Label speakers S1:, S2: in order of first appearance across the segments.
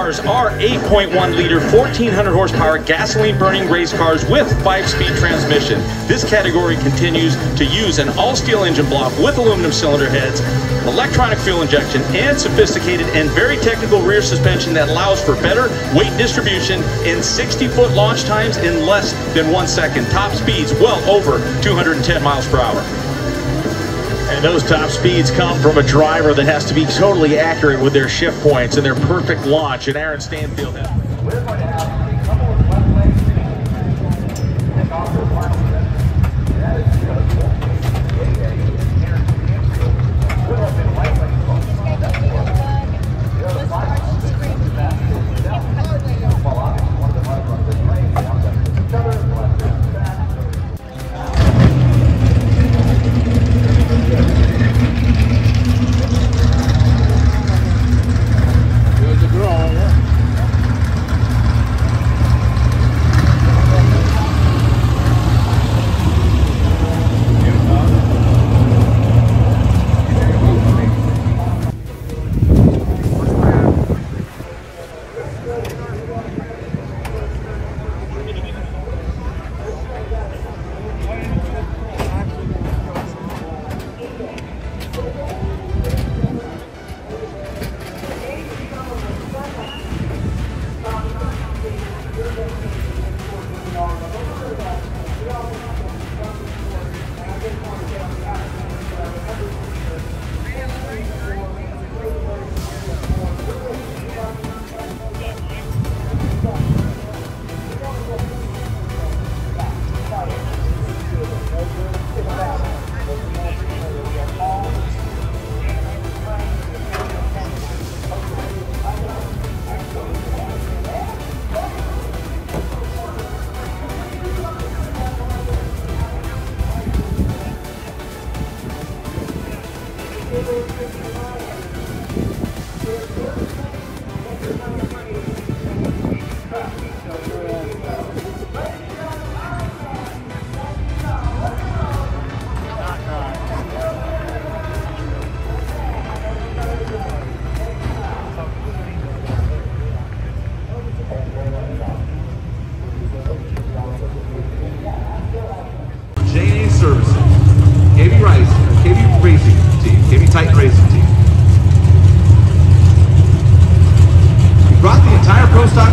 S1: cars are 8.1-liter, 1,400 horsepower, gasoline-burning race cars with 5-speed transmission. This category continues to use an all-steel engine block with aluminum cylinder heads, electronic fuel injection, and sophisticated and very technical rear suspension that allows for better weight distribution and 60-foot launch times in less than 1 second. Top speeds well over 210 miles per hour.
S2: And those top speeds come from a driver that has to be totally accurate with their shift points and their perfect launch. And Aaron Stanfield has.
S3: We're going to have a couple of left legs and off the final set. That is because we'll have been right legs cross. That's the other final well, obviously one of the left runs is right now. Each other, left and back.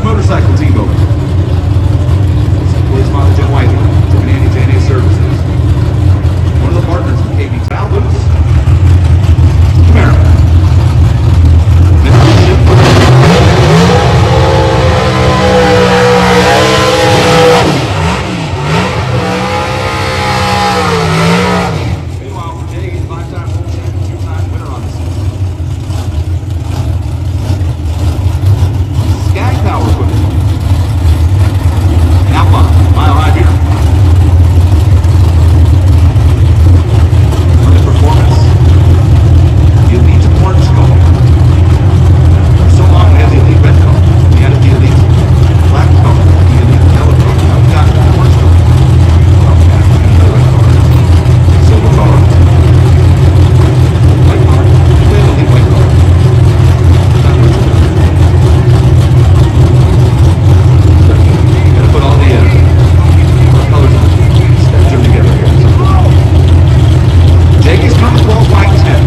S4: Motorcycle team over. Boys Molly Jim Whiteley, Jim and Andy JNA Services. One of the partners of KB Talbot's Camaro. Meanwhile, for Jay, he's a 5-time World Champion, 2-time winner on the season. SCAG power equipment. Outlaw, Mile High Beer. For the performance, the Elite Orange color. For so long we had the Elite Red color. We had the Elite Black color. The Elite Yellow color. Now we got the Orange color. Well, we got the red color. Silver color. White color. We have the Elite White color. Put all the colors on. Stitch them together here. Jake is coming 12, 5, 10.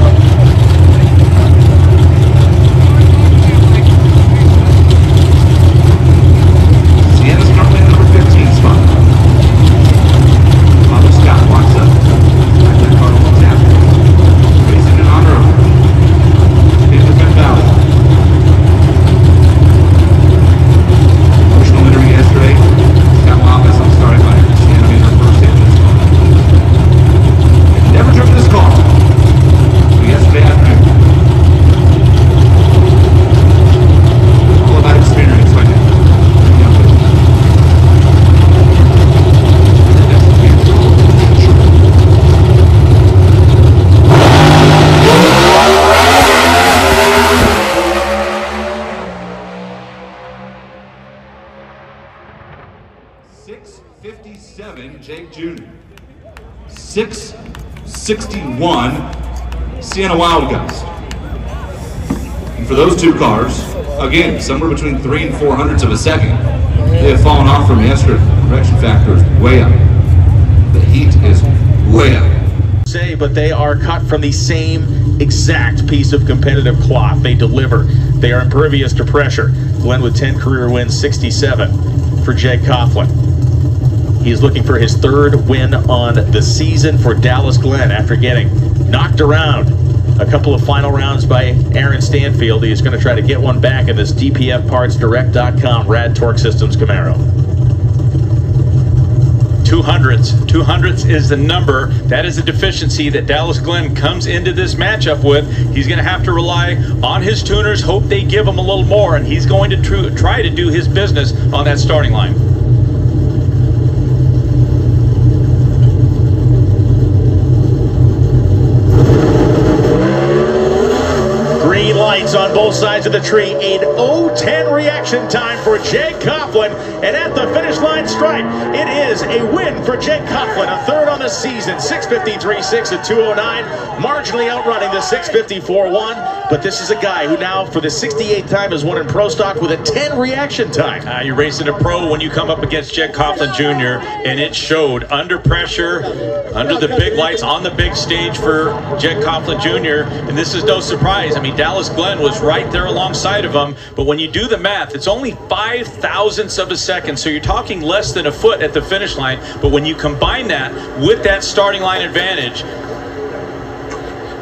S4: Sienna's currently in number 15 spot. Father Scott walks up. Back that car on tap. Racing in honor of Pacific Valley. Emotional interview yesterday. I'm sorry about it. She had to be her first hit in this car. Never driven this car. So yesterday afternoon. All about experience, I did. .657 Jeg Jr. 661 Sienna Wildgust. And for those two cars, again, somewhere between 3 and 400ths of a second. They have fallen off from yesterday. Correction factor is way up. The heat is way up.
S2: But they are cut from the same exact piece of competitive cloth. They deliver. They are impervious to pressure. Glenn with 10 career wins, 67 for Jeg Coughlin. He's looking for his 3rd win on the season for Dallas Glenn after getting knocked around a couple of final rounds by Aaron Stanfield. He is going to try to get one back in this DPFPartsDirect.com Rad Torque Systems Camaro.
S1: 200ths. 200ths is the number. That is a deficiency that Dallas Glenn comes into this matchup with. He's going to have to rely on his tuners, hope they give him a little more, and he's going to try to do his business on that starting line.
S2: Green lights on both sides of the tree. An 0-10 reaction time for Jeg Coughlin. And at the finish line stripe, it is a win for Jeg Coughlin. A 3rd on the season. 6:53.6 at 2:09. Marginally outrunning the 6:54.1. But this is a guy who now, for the 68th time, has won in Pro Stock with a 10 reaction time.
S1: You're racing a pro when you come up against Jeg Coughlin Jr. And it showed under pressure, under the big lights, on the big stage for Jeg Coughlin Jr. And this is no surprise. I mean, Dallas Glenn was right there alongside of him, but when you do the math, it's only 0.005 of a second, so you're talking less than a foot at the finish line. But when you combine that with that starting line advantage,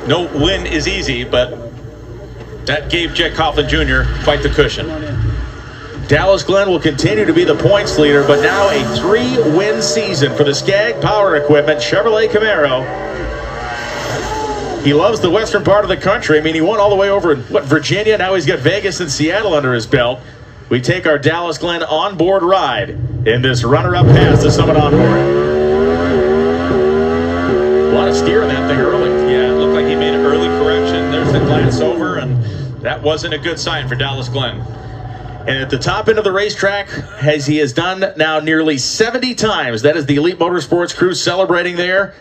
S1: no win is easy, but that gave Jeg Coughlin Jr. quite the cushion.
S2: Dallas Glenn will continue to be the points leader, but now a 3-win season for the SCAG Power Equipment Chevrolet Camaro. He loves the western part of the country. I mean, he won all the way over in, Virginia? Now he's got Vegas and Seattle under his belt. We take our Dallas Glenn onboard ride in this runner-up pass to Summit Onboard. A lot of steer in that thing early.
S1: Yeah, it looked like he made an early correction. There's the glance over, and that wasn't a good sign for Dallas Glenn.
S2: And at the top end of the racetrack, as he has done now nearly 70 times, that is the Elite Motorsports crew celebrating there.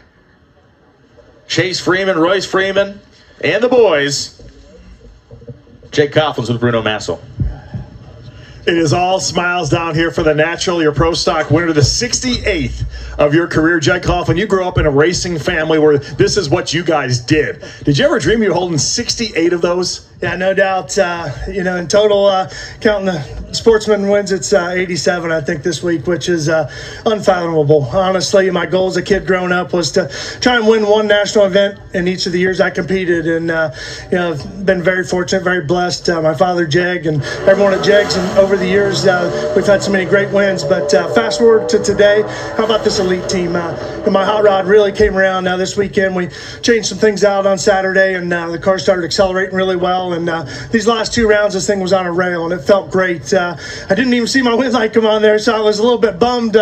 S2: Chase Freeman, Royce Freeman, and the boys. Jeg Coughlin's with Bruno Massel.
S5: It is all smiles down here for the natural, your Pro Stock winner, the 68th of your career. Jeg Coughlin, you grew up in a racing family where this is what you guys did. Did you ever dream you were holding 68 of those?
S6: Yeah, no doubt. You know, in total, counting the sportsman wins, it's 87, I think, this week, which is unfathomable. Honestly, my goal as a kid growing up was to try and win one national event in each of the years I competed. And, you know, I've been very fortunate, very blessed. My father, Jeg, and everyone at Jeg's, and over the years, we've had so many great wins. But fast forward to today, how about this elite team? My hot rod really came around this weekend. We changed some things out on Saturday, and the car started accelerating really well. And these last 2 rounds, this thing was on a rail, and it felt great. I didn't even see my wind light come on there, so I was a little bit bummed.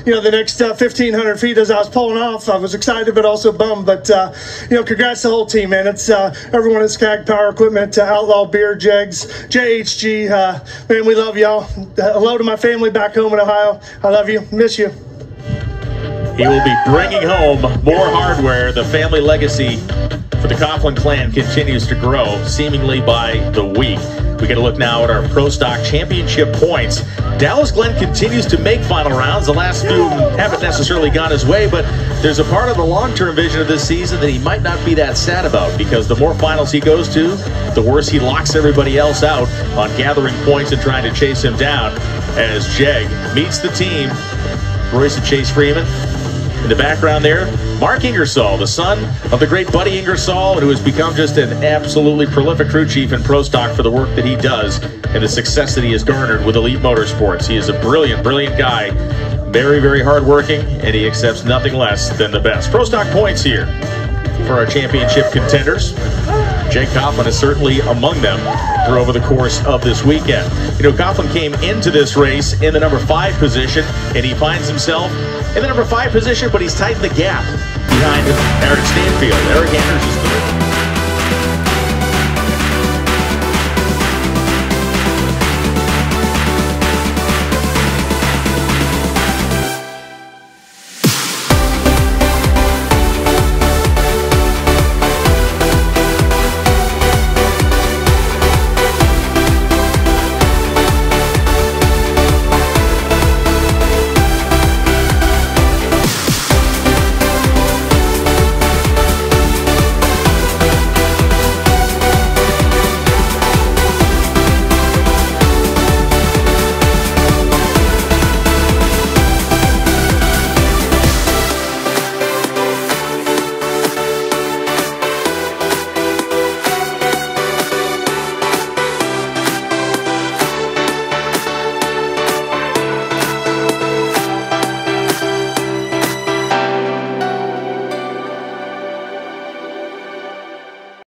S6: You know, the next 1,500 feet as I was pulling off, I was excited but also bummed. But, you know, congrats to the whole team, man. It's everyone at SCAG Power Equipment, Outlaw Beer, Jegs, JHG. Man, we love y'all. Hello to my family back home in Ohio. I love you. Miss you.
S2: He will be bringing home more hardware. The family legacy for the Coughlin clan continues to grow, seemingly by the week. We get a look now at our Pro Stock Championship points. Dallas Glenn continues to make final rounds. The last few haven't necessarily gone his way, but there's a part of the long-term vision of this season that he might not be that sad about, because the more finals he goes to, the worse he locks everybody else out on gathering points and trying to chase him down. As Jeg meets the team, Royce and Chase Freeman. In the background there, Mark Ingersoll, the son of the great Buddy Ingersoll, who has become just an absolutely prolific crew chief in Pro Stock for the work that he does and the success that he has garnered with Elite Motorsports. He is a brilliant, brilliant guy, very, very hardworking, and he accepts nothing less than the best. Pro Stock points here for our championship contenders. Jeg Coughlin is certainly among them for over the course of this weekend. You know, Coughlin came into this race in the number 5 position, and he finds himself in the number 5 position, but he's tightened the gap behind Aaron Stanfield. Eric Anders is